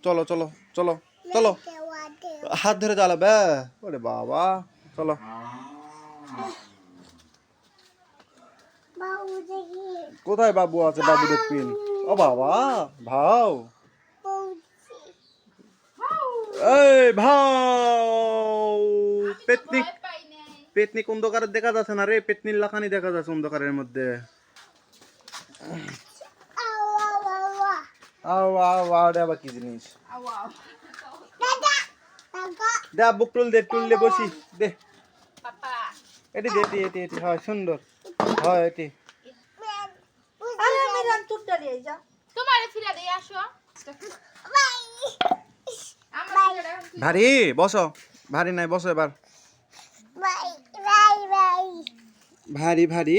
চলো চলো চলো চলো হাত ধরে চালাবে ওরে বাবা চলো কোথায় বাবু আছে বাবু দেখবেন ও বাবা ভাও এই ভাও পেতনি পেতনি অন্ধকারে দেখা যাচ্ছে না রে পেতনির লাখানি দেখা যাচ্ছে অন্ধকারের মধ্যে আও আও আও রে আবার কি জিনিস দে বুক টুল দে বসি দে এটি দে এটি এটি হয় সুন্দর হয় এটি আরে মেরান টুকটা দিয়ে যা তোমারে ফিরা দিয়ে আসো ভারী বসো ভারী নাই বসো এবার ভারী ভারী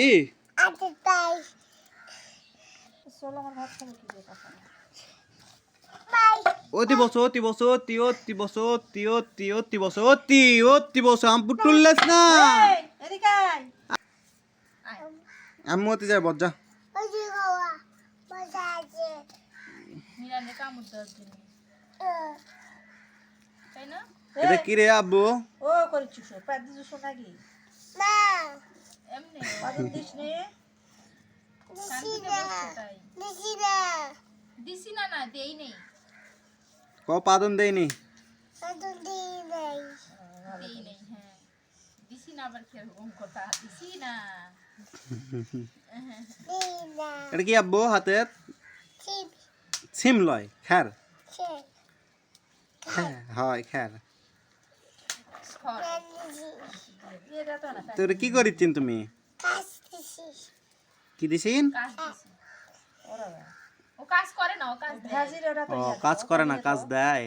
চলো আমার ভাত খাবো কি কথা অতি বসো অতি বসো অতি অতি বসো অতি অতি অতি বসো অতি অতি বসো আম পুটুললেস না এই এদিকে আয় আমি অতি যাই বজ্জা মিরানে কামড় দেওয়ার জন্য তাই না এটা কি রে আব্বু ও করেছিস প্যাদ দিছিস নাকি এমনি বাদন দিস নে শান্তিতে বসছে তাই দিছি না না দেই নেই ক পাদন দেয়নি দেই নেই হ্যাঁ দিছি না আবার কিরকম কথা দিছি না এটা কি আব্বু হাতের সিম লয় খ্যার হয় খ্যার খর এটা তো না তোর কি করিচ্ছেন তুমি কি দিছিন কাজ দিছি ওরা ও কাজ করে না ও কাজ দেয় ভাজির ওরা তো ও কাজ করে না কাজ দেয়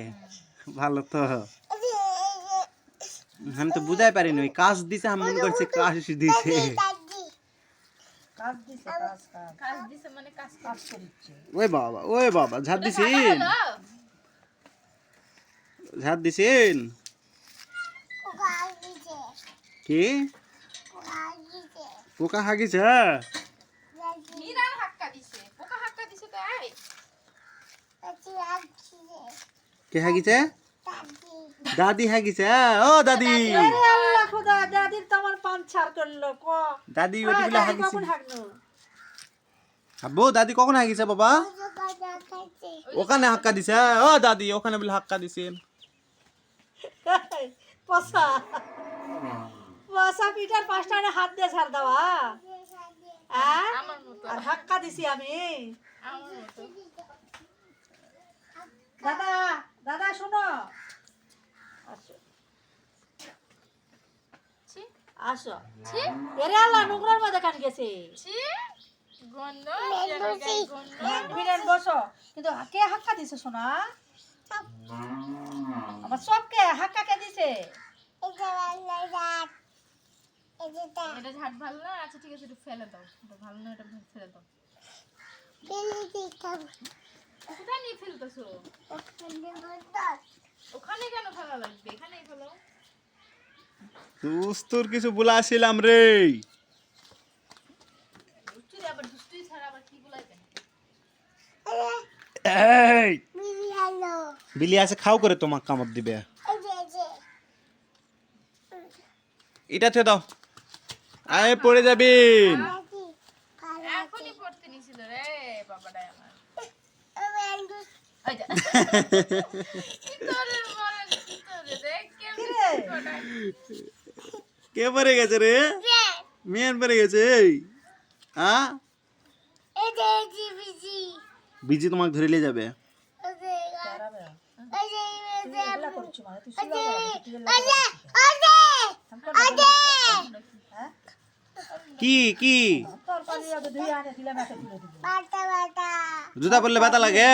ভালো তো আমি তো বুঝাই পারিনি ওই কাজ দিছে আমি মনে করছি কাজ দিছে কাজ দিছে কাজ কাজ কাজ দিছে মানে কাজ কাজ করিচ্ছে ওই বাবা ঝাড় দিছিন হলো ঝাড় দিছিন কি পোকা হাগিছে মিরান হাক্কা দিছে পোকা হাক্কা দিছে তাই কে হাগিছে দাদি হাগিছে ও দাদি আরে আল্লাহ খোদা দাদির তো আমার পান ছাড় করলো ক দাদি ওটি বলে হাগিছে কখন হাগনো আব্বু দাদি কখন হাগিছে বাবা ওখানে হাক্কা দিছে ও দাদি ওখানে বলে হাক্কা দিছেন পসা পসা পিটার পাঁচটা হাত দিয়ে ছাড় দেওয়া হ্যাঁ আমার মতো আর হাক্কা দিছি আমি আমার মতো দাদা দাদা শোনো আসো ছি আসো ছি এরে আল্লাহ নোংরার মধ্যে কান গেছে ছি গন্ধ মিরানের গায়ে গন্ধ বিরান বসো কিন্তু কে হাক্কা দিছে শোনা আমার সবকে হাক্কা কে দিছে এটা ঝাট ভালো না আচ্ছা ঠিক আছে একটু ফেলে দাও এটা ভালো না এটা ফেলে দাও কোথায় নিয়ে ফেলতেছো ওখানে কেন ফেলা লাগবে এখানেই ফেলো দুস্তুর কিছু বলাছিলাম রে দুষ্টুই ছাড়া আবার কি বলাইবেন এই বিলি আছে খাও করে তোমাক কামড় দিবে এটা থে দাও আয় পড়ে যাবেন এখনই পড়তে নিছিল রে বাবাটাই আমার আচ্ছা ইতরের মরণ ইতরে দেখ কেমন কে পড়ে গেছে রে মেন পড়ে গেছে হ্যাঁ বিজি তোমাকে ধরে নিয়ে যাবে কি কি জুতা পরলে ব্যথা লাগে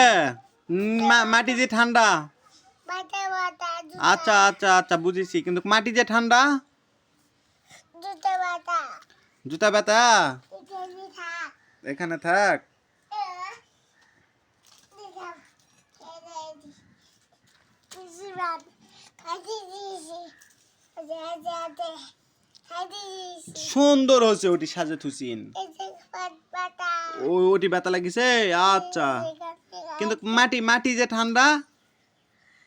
মাটি যে ঠান্ডা আচ্ছা আচ্ছা আচ্ছা বুঝেছি কিন্তু মাটি যে ঠান্ডা জুতা ব্যথা এখানে থাক সুন্দর হয়েছে ওটি সাজে থুসিন ওটি ব্যথা লাগিছে আচ্ছা কিন্তু মাটি মাটি যে ঠান্ডা,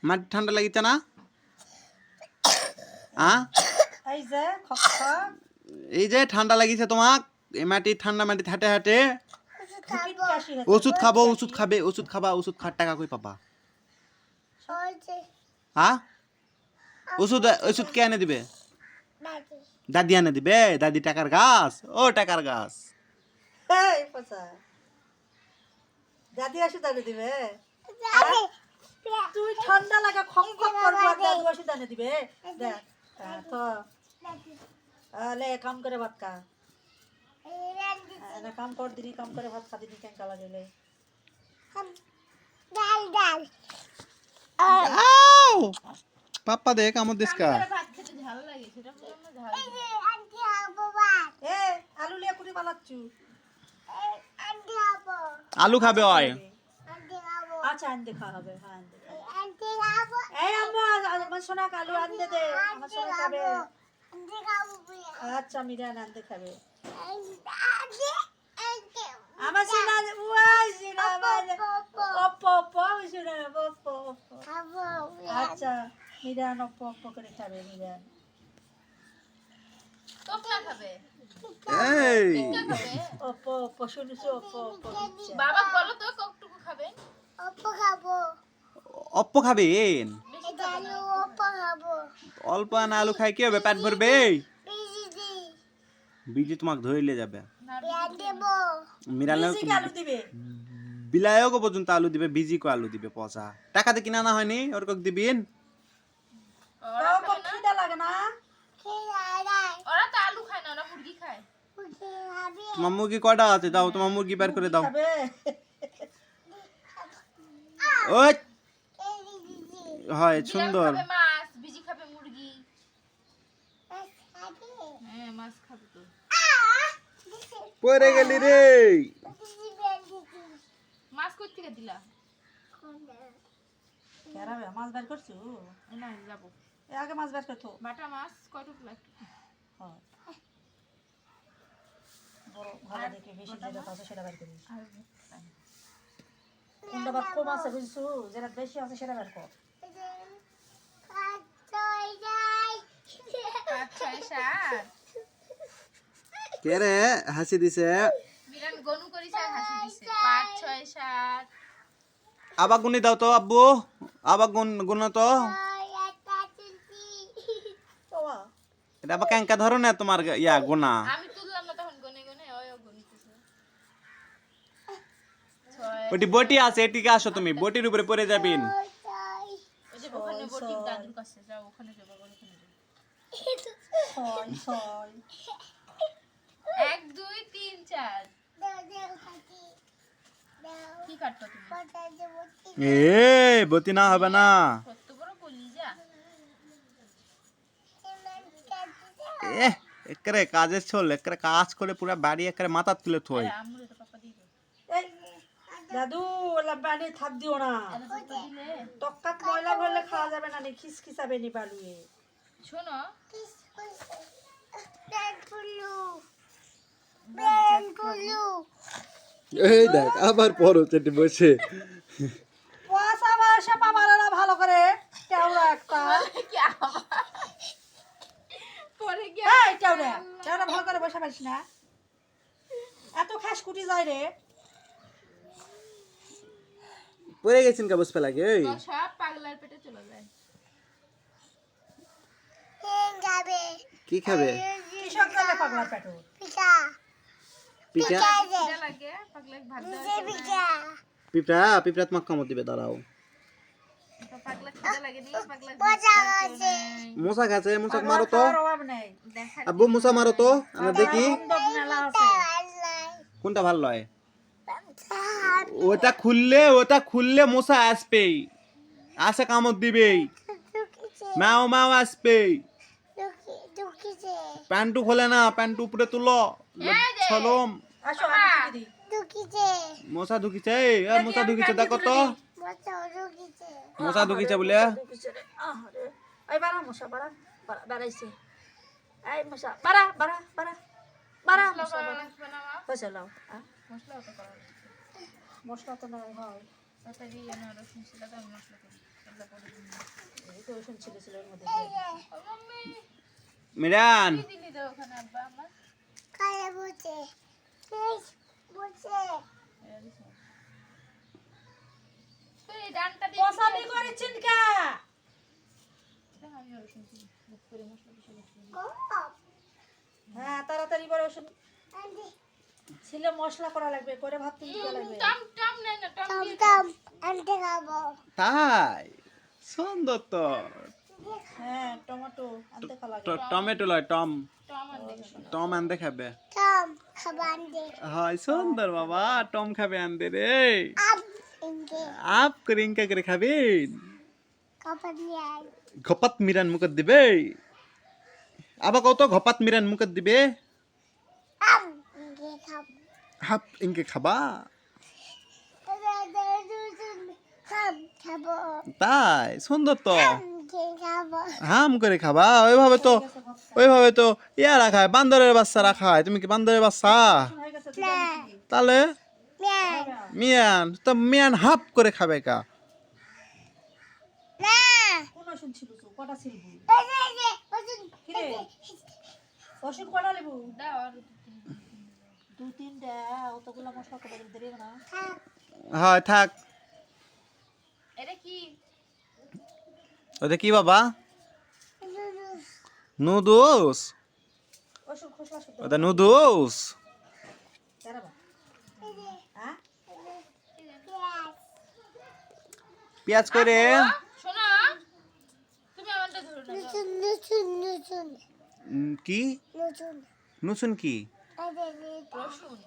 মাটি ঠান্ডা লাগিছে না? এই যে খক্কা এই যে ঠান্ডা লাগিছে তোমাক, এই মাটি ঠান্ডা মাটি হাঁটে হাঁটে। ফুকিট কাশি হচ্ছে ওষুধ খাবো, ওষুধ খাবে, ওষুধ খাবা, ওষুধ খাওয়ার টাকা কই পাবা? ওষুধ ওষুধ কে এনে দিবে? দাদি এনে দিবে। দাদি টাকার গাছ, ও টাকার গাছ। এই পচা দাদি ওষুধ এনে দিবে? তুই ঠান্ডা লাগা খক খক করবো আর দাদি ওষুধ এনে দিবে? দেখ তো লে কাম করে ভাত খা। না কাম কর দিদি, কাম করে ভাত খা দিদি, কেঙ্কা লাগিলে পাপ্পা দেখ আমার দেশকা। ভাত খেতে ঝাল লাগে, সেটা বললাম না, ঝাল লাগে। এ আলু লিয়া কুড়ি পালাচ্ছু। আলু খাবে হয়। আচ্ছা আনতে খাওয়া হবে, হ্যাঁ আনতে খাওয়া। এই আম্মা আমার সোনা আলু আনতে দে, আমার সোনা খাবে। আচ্ছা মিরান আনতে খাবে। আমার সোনা ওয়াই সোনা ওপো ওপো সোনা ওপো ওপো। আচ্ছা মিরান ওপো ওপো করে খাবে মিরান। কোকলা খাবে, এই টিক্কা খাবে। ওপো ওপো শুনছো ওপো ওপো দিচ্ছে। বাবা বলো তো কতটুকু খাবে? অপ্প খাবেন? বেশি খাবে না। অল্প আনা আলু খাই কি হবে, পেট ভরবে? বিজি তোমাকে ধরিলে যাবে। মিরালে বেশি আলু দিবে। বিলায়ক পর্যন্ত আলু দিবে, বিজি কো আলু দিবে পচা। টাকাতে কিনা না হয়নি, ওর কক দিবেন। ওরা ওপো খাবে না? খিদা লাগে না? ওরা তো আলু খায় না, ওরা মুরগি খায়। তোমার মুরগি কয়টা আছে? দাও তোমার মুরগি বের করে দাও। খাবে? ওই হয় বিড়াল সুন্দর। খাবে মাছ, বিজি খাবে মুরগি। হ্যাঁ মাছ খাবে তো। পড়ে গেলি রে। মাছ কই থেকে দিলা? কেরাবে মাছ বের করছো? না যাবো। এ আগে মাছ বের করতো। বাটা মাছ কয়টুকু লাগবে? হ্যাঁ। বড় ভালো দেখে বেশি যেটা আছে সেটা বের করিস। আর কোনটা বাদ কম আছে বুঝছো? যেটা বেশি আছে সেটা বের কর। 5, 6, 7 কে রে হাসি দিছে? মিরান গনু করিছে আর হাসি দিছে। 5, 6, 7 আবার গুনি দাও তো আব্বু, আবার গুন তো। বাবা এটা আবার কেঙ্কা ধরনের তোমার ইয়া গোনা? আমি তুললাম না তখন গনে গনে ওই গনিতেছে। 6 ওটি বটি আছে, এটিকে আসো তুমি, বটির উপরে পড়ে যাবেন। ওই যে ওখানে বটি দাদুর কাছে যাও, ওখানে যাবো, ওখানে যাবো। ছয় ছয় 1, 2, 3, 4 কি কাটতো তুমি? এ বটি না হবে না। কত বড় কলিজা। এ একরে কাজের ছোল, একরে কাজ করে পুরো বাড়ি একরে মাথা তুলে থই। আমরে তো পাপা দিবে। এই দাদু ওলা বানি থাপ দিও না। এত পাপা দিলে টক্কাত ময়লা ভরলে খাওয়া যাবে না, খিসখিসাবে নি বালুয়ে। শোনো এই দেখ আবার পরো চেটে বসে। পয়সা পয়সা পাবারে না ভালো করে কেউরা একটা। কি আবার পরে কি এই কেউরা কেউরা ভালো করে বসে পারিস না, এত খাস কুটি যায় রে। পড়ে গেছেন কা বসে লাগে। এই সব পাগলার পেটে চলে যায়। কি খাবে? কৃষক যাবে পাগলার পেটো। পিঠা খিদা লাগে পাগলাকে ভাত দাও। পিঁপড়া পিঁপড়া তোমাকে কামড় দিবে, দাঁড়াও। পাগলা খিদা লাগে দিলে পাগলা মশা খাচ্ছে, মশা মারো তো। খাওয়ার অভাব নেই। দেখা আব্বু মশা মারো তো, আমরা দেখি বন্ধক মেলা আছে। কোনটা ভালো হয়। ওটা খুললে মশা আসবেই, আসে কামড় দিবেই, মাও মাও আসবেই। প্যান্টু খোলে না, প্যান্টু উপরে তুলো, ছলম। আসো আমি টুকি দিই। মশা ঢুকিছে, মশা ঢুকিছে দেখো তো, মশা ঢুকিছে বলে। আরে এই বাড়া মশা বাড়া বাড়াইছে। এই মশা বাড়া বাড়া বাড়া বাড়া মশা বাড়া। বানাওয়া বসে লাও মশলা তো করা মশলা তো নাই হয়। তাড়াতাড়ি না রসুন ছিল তো আমি মশলা করি এগুলো পরে দিন এই তো রসুন ছিল ছিল এর মধ্যে দিয়ে দিয়েছি। ও মাম্মি মিরান কি দিলি তো ওখানে আব্বা আমার তুই এই ডানটা দিয়ে কষাবি করেছেন কা আমি রসুন দিই বুক করে মশলা পিষে দিই হ্যাঁ তাড়াতাড়ি করে রসুন ছিল মশলা করা লাগবে করে ভাত তুলতে লাগবে টম টম নাই না টম দিয়ে তাই সুন্দর তো হ্যাঁ টমেটো আনতে খা লাগে টমেটো লয় টম টম আর দেখো টম আনতে খাবে হয় সুন্দর বাবা টম খাবে আনতে রে আপ করে ইনকা করে খাবেন ঘপাত মিরান মুখত দিবে আবার কত ঘপাত মিরান মুখত দিবে হাপ ইনকে খাবা তাই সুন্দর তো হাম করে খাবা ওইভাবে তো ইয়ারা খায় বান্দরের বাচ্চারা খায় তুমি কি বান্দরের বাচ্চা হয়ে গেছে তো জানি কি। তাহলে মিয়ান তো মিয়ান হাফ করে খাবে কা কোন রসুন ছিল তো কটা ছিল কিরে রসুন কটা লেবু দাও আর দু তিনটা অতগুলো মশলা করে দিতে দেবে না হয় থাক এটা কি ওটা কি বাবা নুডলস রসুন খোসলা শুদ্ধ ওটা নুডলস দাঁড়াবা হ্যাঁ পেঁয়াজ করে শোনো তুমি আমারটা ধরো না কি নুসুন কি রসুন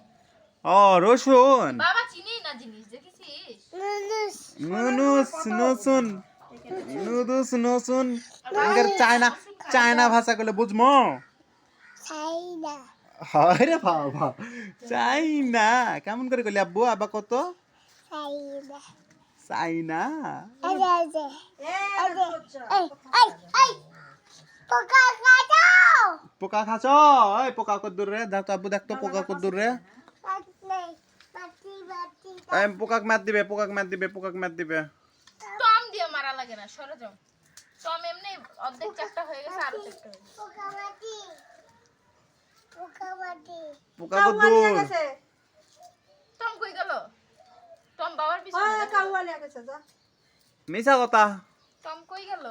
ও রসুন বাবা চিনি না জিনিস দেখেছিস নুসুন এর চায়না ভাষা কইলে বুঝমো হয় রে বাবা চাইনা কেমন করে কইলি আব্বু আবা কত চাইনা পোকা খাচ্ছ ওই পোকা কদ্দুর রে দেখ তো আব্বু দেখ তো পোকা কদ্দুর রে পোকাক মার দিবে টম দিয়ে মারা লাগে না সরে যাও টম এমনি অর্ধেক চারটা হয়ে গেছে আরো চারটা হয়ে গেছে পোকা কাউয়া নিয়ে কদ্দুর গেছে টম কই গেল টম বাবার পিছনে ওই কাউয়া নিয়ে গেছে যা মিছা কথা টম কই গেল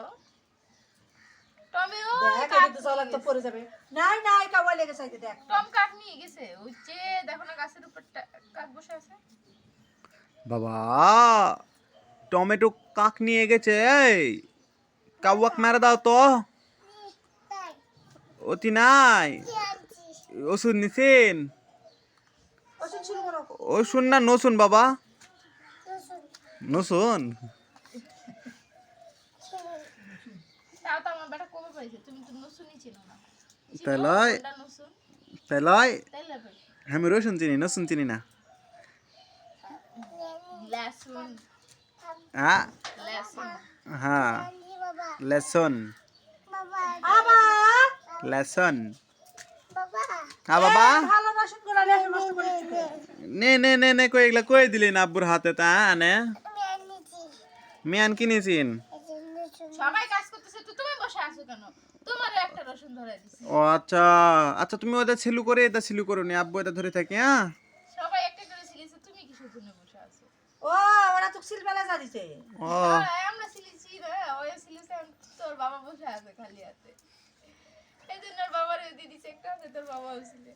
টমে ও দেখ এই তো জলার তো পড়ে যাবে নাই নাই কাউয়া নিয়ে গেছে এই যে দেখ টম কাক নিয়ে গেছে ওই যে দেখো না গাছের উপর কাক বসে আছে বাবা টমেটো কাক নিয়ে গেছে এই কাউয়াক মেরে দাও তো অতি নাই ওষুধ নিছেন রসুন শুরু করো ওষুধ না নসুন বাবা নসুন তাও তো আমার বেটা কবে পাইছে তুমি তো নসুনই চিনো না তাইলয় কোনটা নসুন তাইলয় তাইলে ভাই আমি রসুন চিনি নসুন চিনি না লসুন হ্যাঁ লসুন হ্যাঁ লেসন আবা লেসন হ্যাঁ বাবা ভালো রসুন গুলা নিয়ে নষ্ট করে দিতে নে কই এগুলা কই দিলি না আব্বুর হাতে তা আনে মিয়ান কিনেছিন সবাই কাজ করতেছে তো তুমি বসে আছো কেন তোমারও একটা রসুন ধরে দিছি ও আচ্ছা আচ্ছা তুমি ওটা ছিলু করে এটা ছিলু করো নি আব্বু এটা ধরে থাকি হ্যাঁ সবাই একটা করে সিলিছে তুমি কিসের জন্য বসে আছো ও ওরা তো সিল বেলা যা দিছে ও আমরা সিলিছি না ওই সিলিছে তোর বাবা বসে আছে খালি হাতে এই জন্য ওর বাবার দিয়ে দিছে একটা হাতে তোর বাবা ছিলে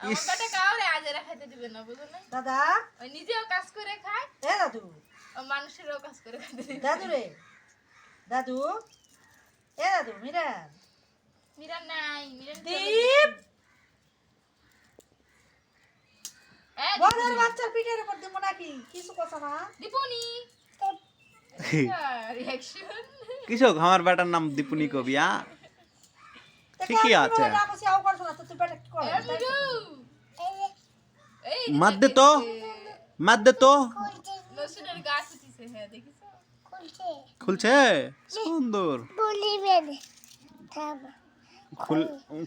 আমার বেটা কাউরে আজ এরা খাইতে দিবে না বুঝো না দাদা ওই নিজেও কাজ করে খায় এ দাদু আর মানুষেরও কাজ করে খাইতে দিবে দাদু রে দাদু এ দাদু মিরান মিরান নাই মিরান দীপ এই বড়ের বাচ্চার পিঠের উপর দিব নাকি কিছু কথা না দীপনি রিঅ্যাকশন কৃষক আমার বেটার নাম দীপুনি কবিয়া ঠিকই আছে আপসি আও করছ না তো তুই বেটা কি কর এই মার দে তো লসুনের গাছ উঠিছে হ্যাঁ দেখিছো খুলছে সুন্দর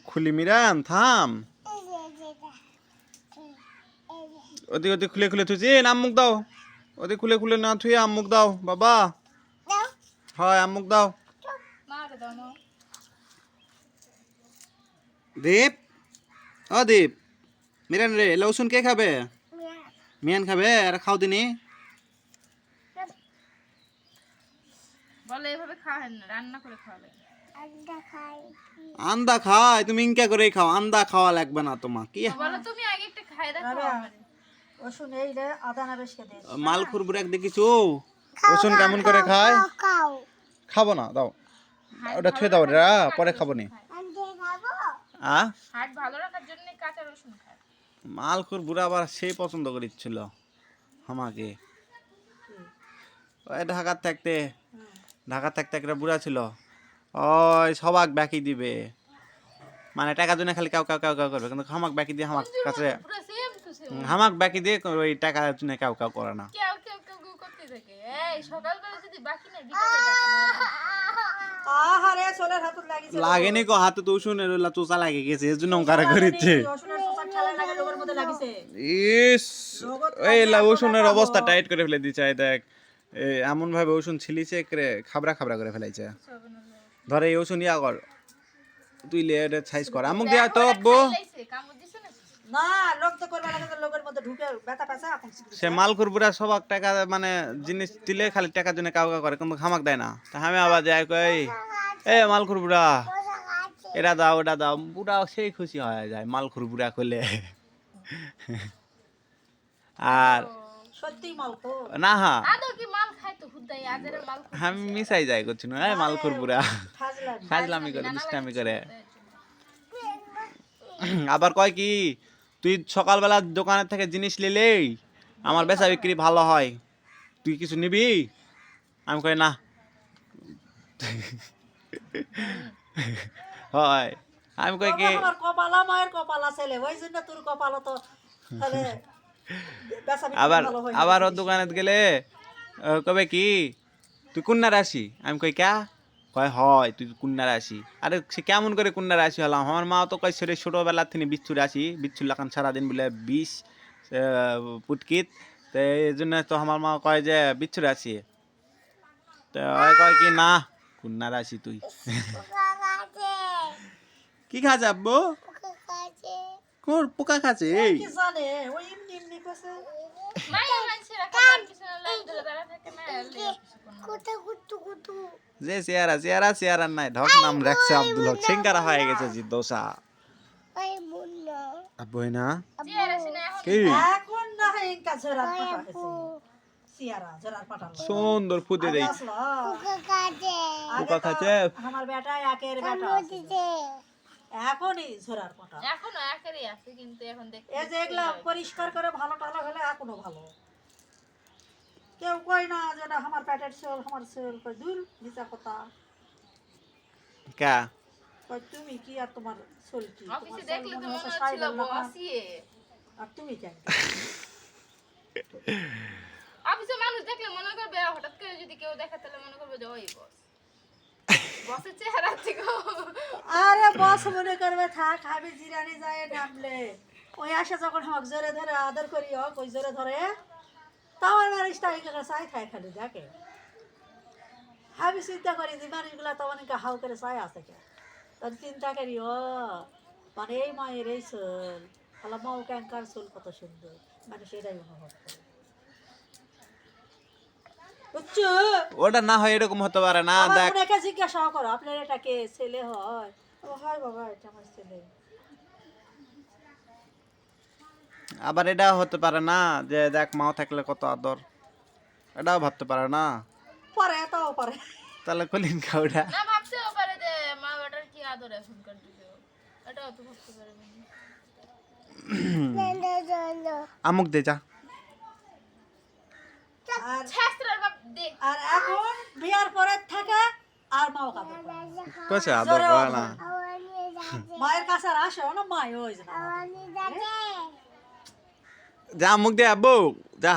খুলি মিরান থাম ওদিকে খুলে খুলে তুই নাম মুখ দাও ওদের খুলে খুলে না থুয়ে আম্মুক দাও বাবা। হয় আম্মুক দাও। মাকে দাও মা। দীপ, ও দীপ, মিরান রে লসুন কে খাবে? মিয়ান খাবে, আর খাও দিনি। বলে এভাবে খাওয়ান না, রান্না করে খাওয়াবে। আন্দা খায়, তুমি ইনকা করে খাও, আন্দা খাওয়া লাগবে না তোমার কি। বলো তুমি আগে একটা খাই দেখো রাবেয়া, আমারে। রসুন এই রে আদা না বেশকে দে। মালখুর বুড়াক দেখিছো রসুন কেমন করে খায়? খাবো না, দাও ওটা থুয়ে দাও রে, পরে খাবো নি। হার্ট ভালো রাখার জন্য কাঁচা রসুন খায়। মালখুর বুড়া আবার সেই পছন্দ করেছিল আমাকে। ওই ঢাকা থাকতে একটা বুড়া ছিল, ওই সবাক বাকি দিবে, মানে টাকার জন্য খালি কাউ কাউ কাউ কাউ করবে, কিন্তু হামাক বাকি দিয়ে আমার কাছে পুরো সেম টু সেম। হামাক বাকি দিয়ে ওই টাকার জন্য কাউ কাউ করে না। কেউ কেউ কেউ কেউ করতে থাকে। এই সকালবেলা যদি বাকি না বিকালে টাকা নেওয়া। আহারে সোলের হাতত লাগিছে। লাগেনি কো হাতে তো শুনে রইলা চোচা লাগে গেছে, এর জন্য ওঙ্কারা করিচ্ছে। রসুনের সোসার ঠালা লাগে লোকের মধ্যে লাগিছে। ইস, এই ওষুনের অবস্থা টাইট করে ফেলে দিচ্ছে। এই দেখ এমন ভাবে ওষুন ছিলিছে খাবরা খাবরা করে ফেলাইছে। ধরে এই ওষুন ইয়া কর, তুই লে সাইজ কর আমুক দিয়া তো আব্বু। লাইছে কামড় দিছে না। না লোক তো করবে লাগে তো লোকের মধ্যে ঢুকে ব্যথা পাছে এখন সে মালখুর বুড়া সবাক টাকা মানে জিনিস দিলে খালি টাকার জন্য কাউ কাউ করে, কিন্তু খামাক দেয় না। তা আমি আবার যাই কই এ মালখুর বুড়া এটা দাও ওটা দাও, বুড়া সেই খুশি হয়ে যায় মালখুর বুড়া করলে। আর সত্যি মালকো। না হ্যাঁ আদৌ কি মাল খায় তো হুদাই আজের মাল খায়। আমি মিশাই যাই করছি না মালখুর বুড়া ফাজলাম। ফাজলামি করে দুষ্টামি করে। আবার কয় কি তুই সকালবেলা দোকানের থেকে জিনিস নিলেই আমার বেচা বিক্রি ভালো হয়, তুই কিছু নিবি? আমি কই না। হয় আমি কই কি আমার কপালা মায়ের কপালা ছেলে ওই জন্য তোর কপালা তো তাহলে বেচা বিক্রি আবার ভালো হয়। আবার ওর দোকানে গেলে কবে কি তুই কুন্না রাশি? আমি কই ক্যা? কয় হয় তুই কুন্না রাশি। আরে সে কেমন করে কুন্না রাশি হলাম? আমার মা তো কয় সেটা ছোটোবেলা থেকে বিচ্ছু রাশি, বিচ্ছু লাগান সারাদিন বলে বিষ পুটকিত, তো এই জন্য তো আমার মা কয় যে বিচ্ছু রাশি। তো ওই কয় কি না কুন্না রাশি তুই। কি খাচ্ছে আব্বু? কোন পোকা খাচ্ছে? এই কি জানে ওই এমনি এমনি কইছে। মাইয়া মানুষেরা খাবার পিছনে লাইন ধরে দাঁড়া থাকে না। যে চেয়ারা নাই ঢক নাম রাখছে আব্দুল হক, সিঙ্গারা হয়ে গেছে জি দোসা। আব্বু না চেহারা সিনা এখন কি এখন না ইনকা ঝরার পাটা হইছে। সিয়ারা ঝরার পাটা। সুন্দর ফুটে দেই আসলো। পোকা খাচ্ছে। আমার বেটা একের বেটা আছে। এখনই ঝরার পাটা। এখনো একেরই আছে কিন্তু এখন দেখতে এই যে এগুলা পরিষ্কার করে ভালো টালা হলে এখনো ভালো। কেউ কয় না যেটা আমার পেটের সেল আমার সেল কই দূর মিছা কথা। কা কই তুমি কি আর তোমার সেল কি? অফিসে দেখলে তো মনে হচ্ছিল বসিয়ে। আর তুমি কেন? অফিসে মানুষ দেখলে মনে করবে হঠাৎ করে যদি কেউ দেখে তাহলে মনে করবে যে ওই বস। বসের চেহারা থেকে আরে বস মনে করবে থাক আমি জিরানি যায় নামলে ওই আসে যখন হক জোরে ধরে আদর করি হক ওই জোরে ধরে তাও আমার মানুষটা এখানে চাই খাই খালি দেখে। আমি চিন্তা করি যে মানুষগুলা তো অনেক হাউ করে চাই আছে কে, তখন চিন্তা করি ও মানে এই মায়ের এই চুল তাহলে মাও ক্যাঙ্কার চুল কত সুন্দর, মানুষ এটাই অনুভব করে। বুঝছো? ওটা না হয় এরকম হতে পারে না। আমার দেখ অনেকে জিজ্ঞাসা করো আপনার এটা কে ছেলে হয়? ও হয় বাবা এটা আমার ছেলে। আবার এটাও হতে পারে না যে দেখ মাও থাকলে কত আদর, এটাও ভাবতে পারে না। পারে তাও পারে। তাহলে কলিন খাওয়া না ভাবতেও পারে যে মা বেটার কি আদর এখনকার যুগে, এটাও তো ভাবতে পারে। আমুক দে যা। আর শাস্ত্রের বাপ দেখ আর এখন বিয়ার পরে থাকে আর মাও কাঁদে কইছে আদর করে না। মায়ের কাছে আর আসে না মাই ওই যে যা আমুক দে আব্বু যা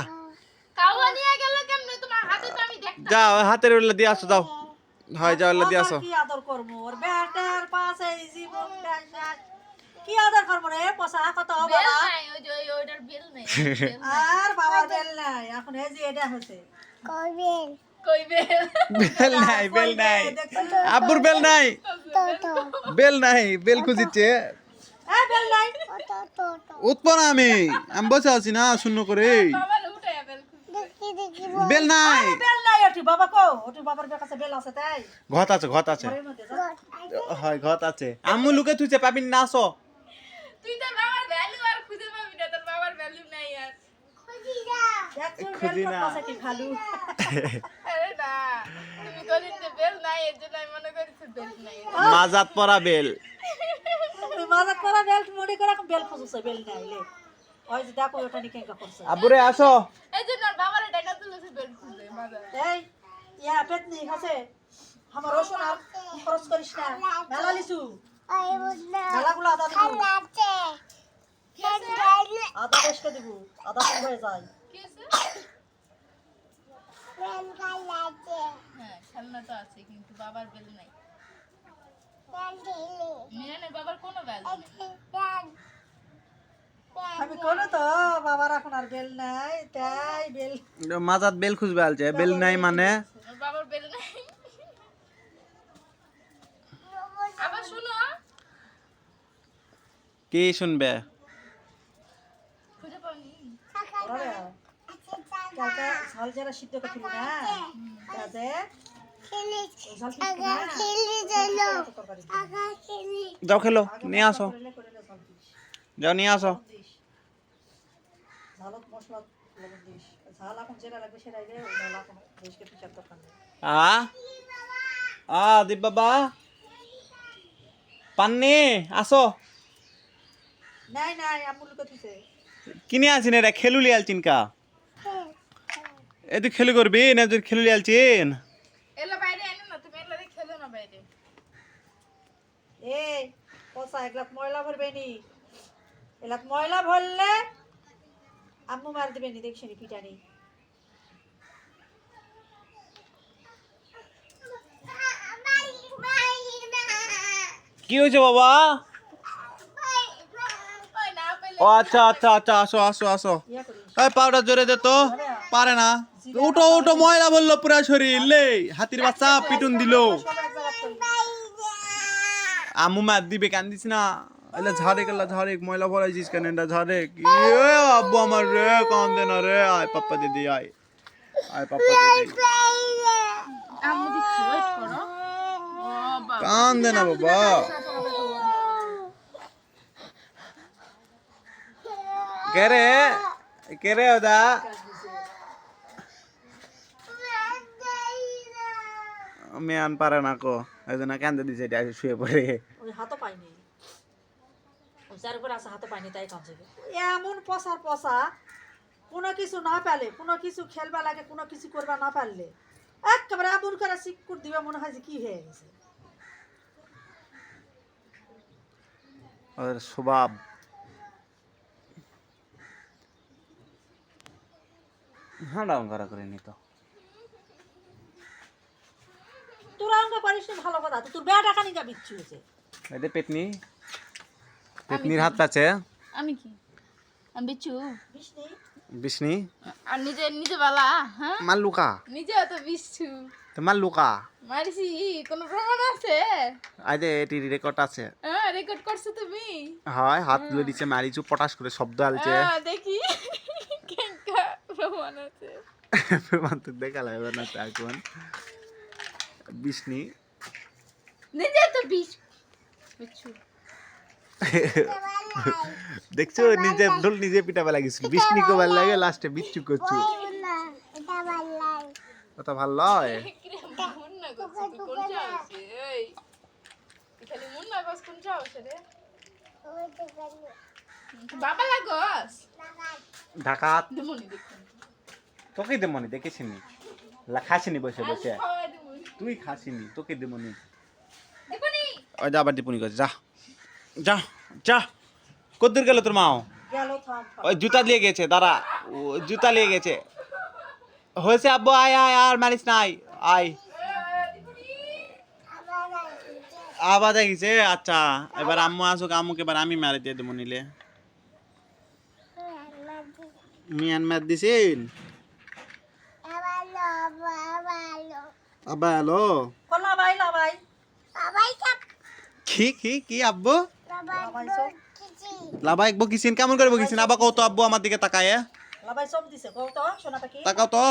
কাওয়া নিয়ে গেল কেমনে তোমার হাতে তো আমি দেখতাম। যা ওই হাতের ওলা দিয়ে আসো যাও। হয় যাও ওলা দিয়ে আসো। কি আদর করবো ওর বেটার পাশে জীবনটা শেষ কি আদর করবো রে পচা কত বেল বাবা নাই ওই যে ওইটার বেল নাই আর বাবার বেল নাই এখন এই যে এটা হচ্ছে কই বেল বেল নাই আব্বুর বেল নাই বেল নাই বেল খুঁজিচ্ছে এই বেল নাই উঠবো না আমি বসে আছি না শূন্য করে বাবার উঠায় বেল বেল নাই বেল নাই ওটি বাবা কো ওটি বাবার কাছে বেল আছে তাই ঘত আছে ঘরের মধ্যে যা। হয় ঘত আছে আম্মু লুকে তুইছে পাবি না আসো তুই তোর বাবার ভ্যালু আর খুঁজে পাবি না তোর বাবার ভ্যালু নাই আর দেখ তোর খুঁজি বেল না। কত আছে কি খালু আরে না তুমি কদিন যে বেল নাই এর জন্য আমি মনে করছি বেল নাই মাজাত পরা বেল তুই মজা করা বেল মনে করে বেল খুঁজছে বেল নাই লে ওই যে দেখো ওটা নিকে করছে আব্বুরে আসো এই জন্য ওর বাবার ডাইনা তুলেছে বেল খুঁজে মজা এই ইয়া পেতনি আছে আমার রসুন আর খরচ করিস না মেলা লিচু মেলাগুলো আদা দিব আদা বেশকে দিব আদা হয়ে যায় কি আছে হ্যাঁ খেলনা তো আছে কিন্তু বাবার বেল নাই মিরানের বাবার কোনো বেল নেই আমি কোনো তো বাবার এখন আর বেল নাই তাই বেল মাজাত বেল খুঁজবে আলছে বেল নাই মানে ওর বাবার বেল নাই আবার শুনো কি শুনবে খুঁজে পাওনি ওরে কালকে ঝাল যারা সিদ্ধ করছিল না তাতে ঝাল যাও খেলো নিয়ে আসো যাও নিয়ে আসো ঝালত মশলা লবণ দিস ঝাল এখন যেটা লাগবে সেটাই দে ঝাল এখন দেশকে পিছার দরকার নেই দীপ বাবা পান্নি আসো নাই নাই আমুল কতিছে কিনে আছিন রে খেলুলি আলচিন কা এ তুই খেলু করবি না তুই খেলুলি আলচিন এলা বাইরে আনো না তুমি এলা দিয়ে খেলো না বাইরে এই পচা একলাত ময়লা ভরবে নি এলাত ময়লা ভরলে আম্মু মার দিবে নি দেখছি নি পিটানি কি হয়েছে বাবা ওই না পেলে ও আচ্ছা আচ্ছা আচ্ছা আসো আসো আসো ইয়া করিস এই পাউডার জোরে দে তো পারে না উঠো উঠো ময়লা বললো পুরা শরীর লে হাতির বাচ্চা পিটুন দিল সব এক জায়গা করি আম্মু মার দিবে কান্দিস না এলে ঝাড়ে গেলা ঝাড়ে ময়লা ভরাইছিস কেন এটা ঝাড়ে কি এ আব্বু আমার রে কান্দে না রে আয় পাপ্পা দিদি আয় আয় পাপ্পা দিদি আম্মু দিচ্ছি ওয়েট করো ও বাবা কান্দে না বাবা কে রে ওদা মেয়ান পারে না কো এই জন্য কান্দে দিছে এটা শুয়ে পড়ে ওই হাতও পাইনি ওই যার উপরে আছে হাতও পাইনি তাই কাঁদছে এমন পচার পচা কোনো কিছু না পেলে কোনো কিছু খেলবা লাগে কোনো কিছু করবা না পারলে একেবারে এমন করে সিকুট দিবে মনে হয় যে কি হয়ে গেছে ওদের স্বভাব হ্যাঁ করা করে নি তো তোরা অঙ্ক পারিস নি ভালো কথা তো তোর বেয়া টাকা নিকা বিচ্ছু হয়েছে এদের পেতনির হাত আছে আমি কি আমি বিচ্ছু বিষ্ণি বিষ্ণি আর নিজে নিজে বালা হ্যাঁ মাল্লুকা নিজে তো বিচ্ছু তো মাল্লুকা মারিছি কোনো প্রমাণ আছে আইদে এটি রেকর্ড আছে হ্যাঁ রেকর্ড করছো তুমি হয় হাত তুলে দিচ্ছে মারিছু পটাশ করে শব্দ আলছে দেখি কেঙ্কা প্রমাণ আছে প্রমাণ তো দেখা লাগবে না এখন বিষ্ণি নিজে তো বিচ্ছু দেখছো নিজে ঢোল নিজে পিটাবে লাগিছিল বিষ্ণি কো ভাল লাগে লাস্টে বিচ্ছু করছু কথা ভাল লয় মুন্না করছে তুই কোন চাওছে এই খালি মুন্না করছ কোন চাওছে রে বাবা লাগস ঢাকাত দেমনি দেখুন তোকে দেমনি দেখেছিনি খাসিনি বসে বসে খাওয়াই দেমনি তুই খাসিনি তোকে দেমনি দেবনি ওই যা আবার দীপনি করছে যা যা যা কদ্দুর গেল তোর মাও গেল থাম ওই জুতা নিয়ে গেছে দাঁড়া ও জুতা নিয়ে গেছে হয়েছে আব্বু আয় আয় আর মারিস না আয় আয় আবার দেখিছে আচ্ছা এবার আম্মু আসুক আম্মুকে এবার আমি মারি দিয়ে দেবো নিলে মিয়ান মার দিছেন আব্বা হ্যালো কলা ভাই লাভাই কি আব্বু লাভাই সব লাবাই বকিছেন কেমন করে বকিছেন আবার কত আব্বু আমার দিকে তাকায় লাভাই সব দিছে কও তো সোনা পাখি তাকাও তো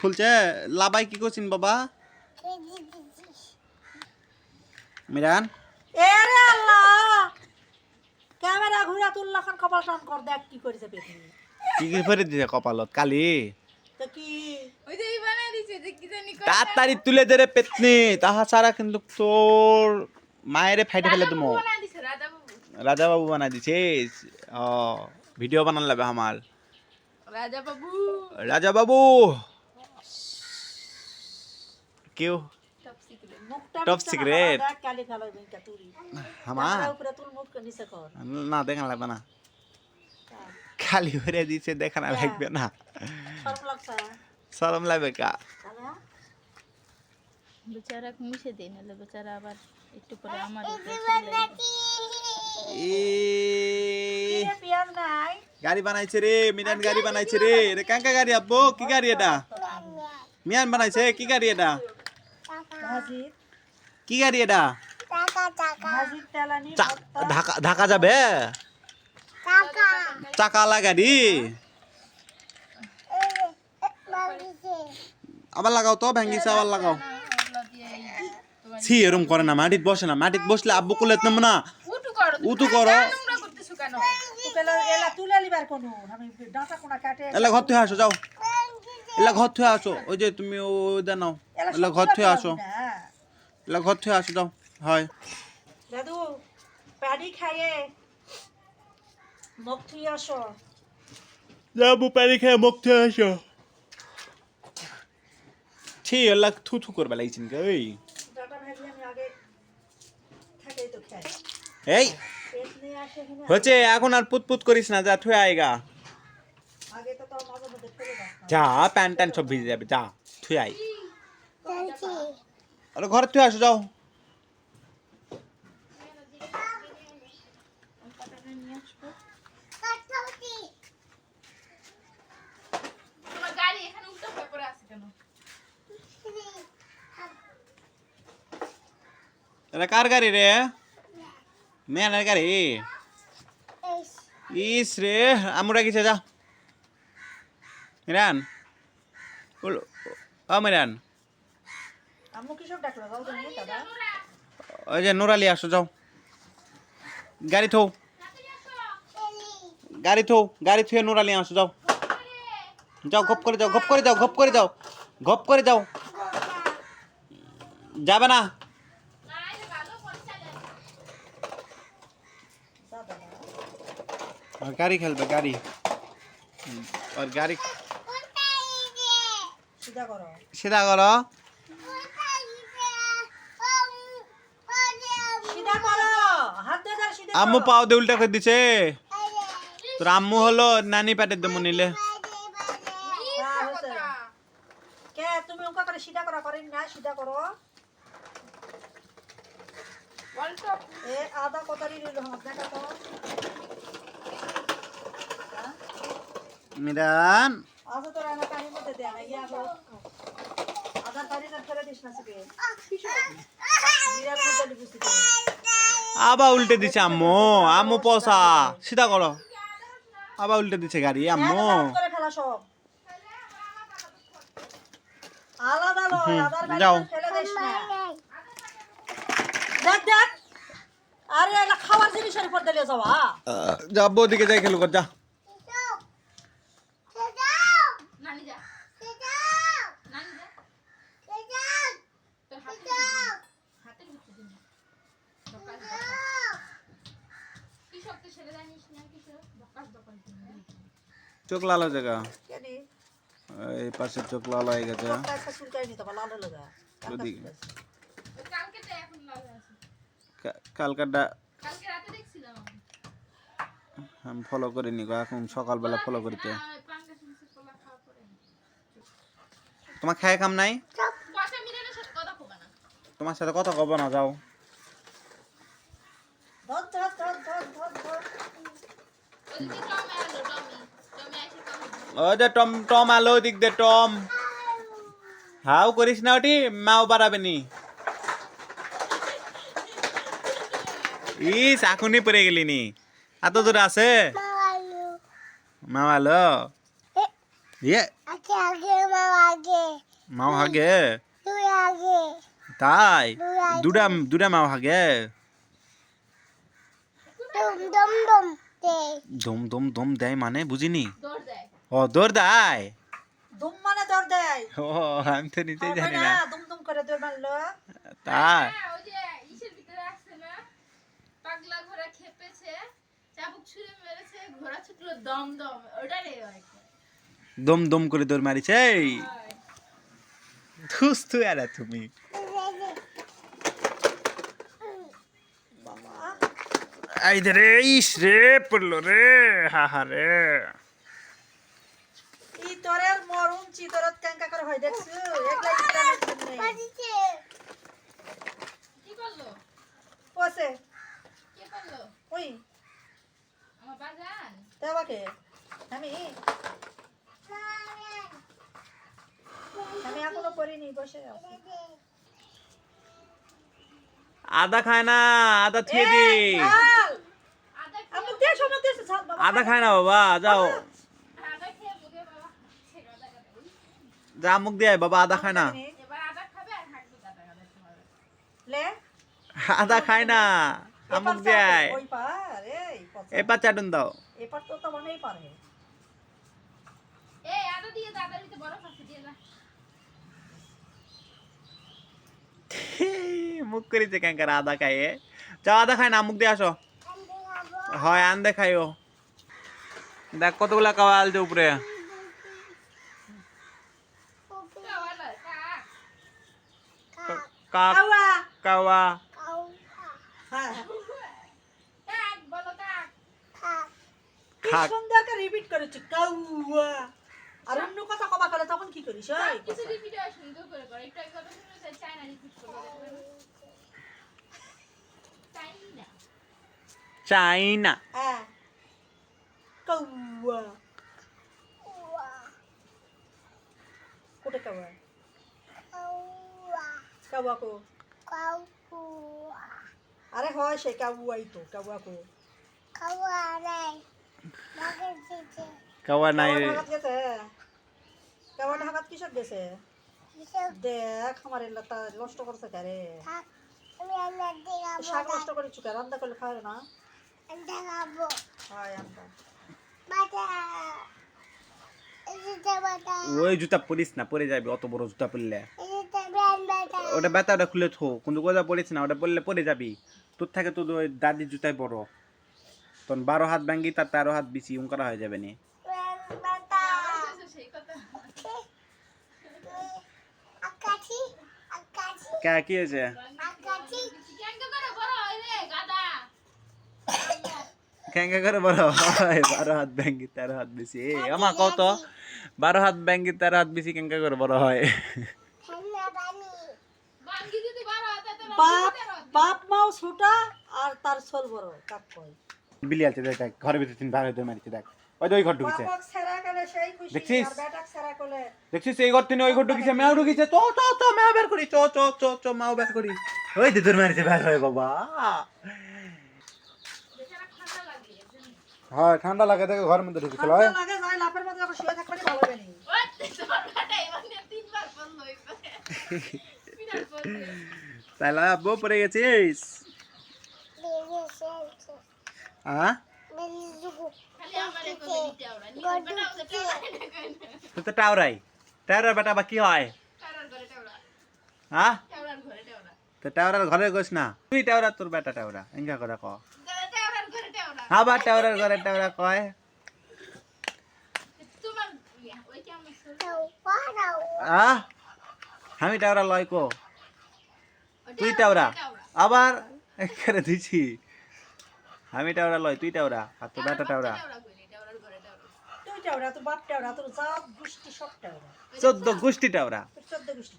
খুলছে লাবাই কি করছেন বাবা মিরান এ রে আল্লাহ ক্যামেরা ঘুরা তুললা খান কপাল টান কর দেখ কি করেছে পেটি কি কি করে দিছে কপালত কালি তো কি ওই যে এই বানাই দিছে যে কি জানি করে তাড়াতাড়ি তুলে দে রে পেতনি তাহা ছাড়া কিন্তু তোর মায়েরে ফাইটে ফেলে দেবো বানাই দিছে রাজা বাবু রাজা বাবু বানাই দিছিস ও ভিডিও বানান লাগবে আমার রাজা বাবু রাজা বাবু কেউ টপ সিক্রেট মুখটা Top secret. দেখ কালি খালাই বিনটা তুলি হামা ক্যামেরা উপরে তুল মুখ নিচে কর না দেখান লাগবে না খালি করে দিছে দেখানো লাগবে না শরম লাগছে শরম লাগবে কা তাহলে বেচারা মুছে দেই না বেচারা আবার একটু পরে আমার এ কি পিয়াজ নাই গাড়ি বানাইছে রে মিনান গাড়ি বানাইছে রে রে কাঙ্কা গাড়ি আব্বু কি গাড়ি এটা মিয়ান বানাইছে কি গাড়ি এটা ভাজি কি গাড়ি এটা ভাজি তেলানি ঢাকা ঢাকা যাবে চাকালা গাড়ি আবার লাগাও তো ভেঙ্গিছে আবার লাগাও ছি এরম করে না মাটিত বসে না মাটিত বসলে আব্বু কোলে নাম না উতু করো তোমরা করতেছো কেন তুলে এলা তুলে লিবার কোন আমি ডাটা কোনা কাটে এলা ঘর থেকে আসো যাও এলা ঘর থেকে আসো ওই যে তুমি ওই দা নাও এলা ঘর থেকে আসো এলা ঘর থেকে আসো যাও হয় দাদু প্যাডি খাইয়ে মুখ থুই আসো যাবো পানি খেয়ে মুখ থেকে আসো ছি এলা থু থু করবে লাগছেন কে ওই ডাটা ভাজি আমি আগে থাকেই তো খাই এই পেট নিয়ে আসে কিনা হচ্ছে এখন আর পুতপুত করিস না যা থুয়ে আইগা আগে তো তোর মাঝে মধ্যে ফেলে দাও যা প্যান্ট ট্যান্ট সব ভিজে যাবে যা থুয়ে আই আরে ঘরে থুয়ে আসো যাও তোমার গাড়ি এখানে উল্টো হয়ে পড়ে আছে কেন এটা কার গাড়ি রে মেয়ের গাড়ি ইস রে আমরা গেছে যা মিরান ও মিরান আম্মু কি সব ডাকলো যাও তুমি দাদা ওই যে নুরালি আসো যাও গাড়ি থো গাড়ি থুয়ে নুরালি আসো যাও যাও গপ করে যাও গপ করে যাও গপ করে যাও গপ করে যাও যাবে না আর গাড়ি খেলবে গাড়ি আর গাড়ি সিধা করো সিধা করো সিধা করো হাত দিয়ে ধর সিধা আম্মু পাও দিয়ে উল্টা করে দিছে তোর আম্মু হলো নানি পেটের দেবো নিলে কে তুমি ওকা করে সিধা করা করেন না সিধা করো এ আদা কতারি নিল হাত দেখা তো মিরান আচ্ছা তোর আমার টাইম মধ্যে দেয় না ইয়া গো আদার তারি না ফেলে দিস না সিবে বিরাট মধ্যে বুঝতে আবার উল্টে দিছে আম্মু আম্মু পয়সা সিধা করো আবার উল্টে দিছে গাড়ি আম্মু করে ফেলা সব আলাদা লয় আদার যাও। গাড়ি ফেলে দিস না দেখ দেখ আরে এলা খাওয়ার জিনিসের উপর দিলে যাওয়া যাবো ওদিকে যাই খেলু কর যা নানি যা নানি যা তোর হাতে ভিতরে দিন কি শক্ত ছেড়ে জানিস না কিছু বকাস দোকান চোখ লাল হয়ে জায়গা কেনি এই পাশে চোখ লাল হয়ে গেছে কাছে চুলকাই নি তো লাল লাগা ওদিকে কালকে তো এখন ভালো আছে কালকাটা কালকে রাতে দেখছিলাম আমি ফলো করিনি গো এখন সকালবেলা ফলো করিতে পাঙ্কা শুনছি পোলা খাওয়া পরে তোমার খায় কাম নাই বাসা মিরানের সাথে কথা কবা না তোমার সাথে কথা কব না যাও ওই যে টম টম আলো দিক দে টম হাও করিস না ওটি মাও বাড়াবে নি ইস এখনই পড়ে গেলি নি এত দূর আছে মা আলো ইয়ে মাও হাগে তাই দুটা দুটা মাও হাগে দম দম দম দেয় মানে বুঝিনি ও দৌড় দেয় দুম মানে দৌড় দেয় ও আমি তো নিজেই জানি না না দুম দুম করে দৌড় মারলো তাই ওই যে ইসের ভিতরে আছে না পাগলা ঘোড়া খেপেছে চাবুক ছুঁড়ে মেরেছে ঘোড়া ছুটলো দম দম ওটারে হয় দম দম করে দৌড় মারিছে এই দুস্তু এরা তুমি এই রে ইস রে পড়লো রে হা হা রে ই তোরের মরুন চিতরত কাঙ্কা করে হয় দেখছো একলা ইসলামের জন্য কি করলো পসে কে করলো ওই আমার বাজান দেবাকে আমি আমি এখনো পড়িনি বসে আছি আদা খায় না আদা থিয়ে দি চাল আদা আমি দেশ না দেশ চাল বাবা আদা খায় না বাবা যাও আদা খেয়ে মুখে বাবা ছেড়ে আদা খাবে যা মুখ দিয়ে বাবা আদা খায় না এবার আদা খাবে আর হাঁটবে গাদা গাদা তোমার লে আদা খায় না আমুক দিয়ে ওই পার এই এবার চাটুন দাও এপার তো মনেই পারে এই আদা দিয়ে দাদার ভিতরে বরফ আছে দিয়ে না মুখ করেছে ক্যাঙ্কার আদা খাইয়ে যাও আদা খায় না মুখ দিয়ে আসো হয় আন দেখাইও দেখ কতগুলা কাওয়াল যে উপরে কাক কাওয়া কাওয়া হ্যাঁ কাক বলো কাক খাক সুন্দর করে রিপিট করেছি কাওয়া আর অন্য কথা কবা করে তখন কি করিস ওই কিছু রিপিট হয় সুন্দর করে করে একটু একবার শুনে চায়না রিপিট করবে চাইনা চাইনা হ্যাঁ কাওয়া কোটে কাওয়া কাওয়া কো আরে হয় সে কাওয়াই তো কাওয়া কো কাওয়া নাই রে ঢাকাত গেছে কাওয়া ঢাকাত কিসব গেছে দেখ আমার এলাকা নষ্ট করছে কারে শাক নষ্ট করে চুকা রান্না করলে খাবে না হয় আনটা ওই জুতা পরিস না পরে যাবে অত বড় জুতা পরলে ওটা বেতাটা খুলে থো কিন্তু কোথাও পরিস না ওটা পরলে পরে যাবি তোর থাকে তো ওই দাদির জুতাই বড় তখন 12 হাত ভাঙ্গি তার 13 হাত বেশি উঙ্কারা হয়ে যাবে নি সেই কথা কে কি হয়েছে কেন করে বড় হয় রে গাদা কেঙ্কা করে বড় হয় 12 হাত ভাঙ্গি 13 হাত বেশি আমা কত 12 হাত ভাঙ্গি 13 হাত বেশি কেঙ্কা করে বড় হয় বাঙ্গি যদি বড় হতে তো বাপ বাপ মাও ছোটা আর তার ছোল বড় কাক কই বিলি আছে দেখ দেখ, ঘরের ভিতরে তিন বার হয়ে মারিছে দেখ ওই তো ওই ঘর ঢুকেছে বাপক সেরা করে সেই খুশি দেখছিস? আর বেটাক সেরা করলে দেখছিস এই ঘর থেকে ওই ঘর ঢুকেছে মেও ঢুকেছে তো তো তো মেও বের করি চো চো চো চো মেও বের করি ওই তো তোর মারিছে বের হয় বাবা বেচারা ঠান্ডা লাগে হ্যাঁ ঠান্ডা লাগে দেখে ঘরের মধ্যে ঢুকেছিল ঠান্ডা লাগে যায় লাপের মধ্যে যখন শুয়ে থাকবে ভালো হবে নি ওই তোমার বেটা এবার তিনবার বললো একবারে বিরাট বলছে তাহলে বউ পড়ে গেছিস হ্যাঁ খালি আমারে কই দিতে ওরা নিজের বেটা ওদের তুই তো টাওরাই টাওরার বেটা বা কি হয় টাওরার ঘরে টাওরা হ্যাঁ টাওরার ঘরে টাওরা তো টাওরার ঘরে গোস না তুই টাওরা তোর বেটা টাওরা এঙ্গা করে ক টাওরার ঘরে টাওরা আবার টাওরার ঘরে টাওরা কয় তোমার ওই কি আমার আহ আমি টাওরা লয় কো তুই টাওরা আবার এখানে দিছি আমি টাওরা লয় তুই টাওরা আর তোর বেটা টাওরা টাওরার ঘরে টাওরা তুই টাওরা তোর বাপ টাওরা তোর জাত গোষ্ঠী সব টাওরা 14 গোষ্ঠী টাওরা তোর 14 গোষ্ঠী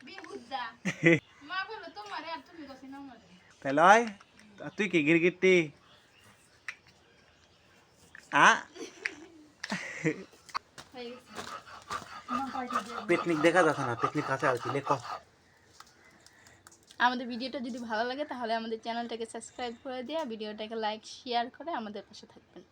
বিহুদ্দা মা বলো তোমারে আর তুমি কইছ না আমারে তাই লয় আর তুই কি গিরগিটি আ হয়ে গেছে। পিকনিক দেখা যাচ্ছে না, পিকনিক কাছে আর কি লেখ। আমাদের ভিডিওটা যদি ভালো লাগে তাহলে আমাদের চ্যানেলটাকে সাবস্ক্রাইব করে দিয়ে ভিডিওটাকে লাইক শেয়ার করে আমাদের পাশে থাকবেন।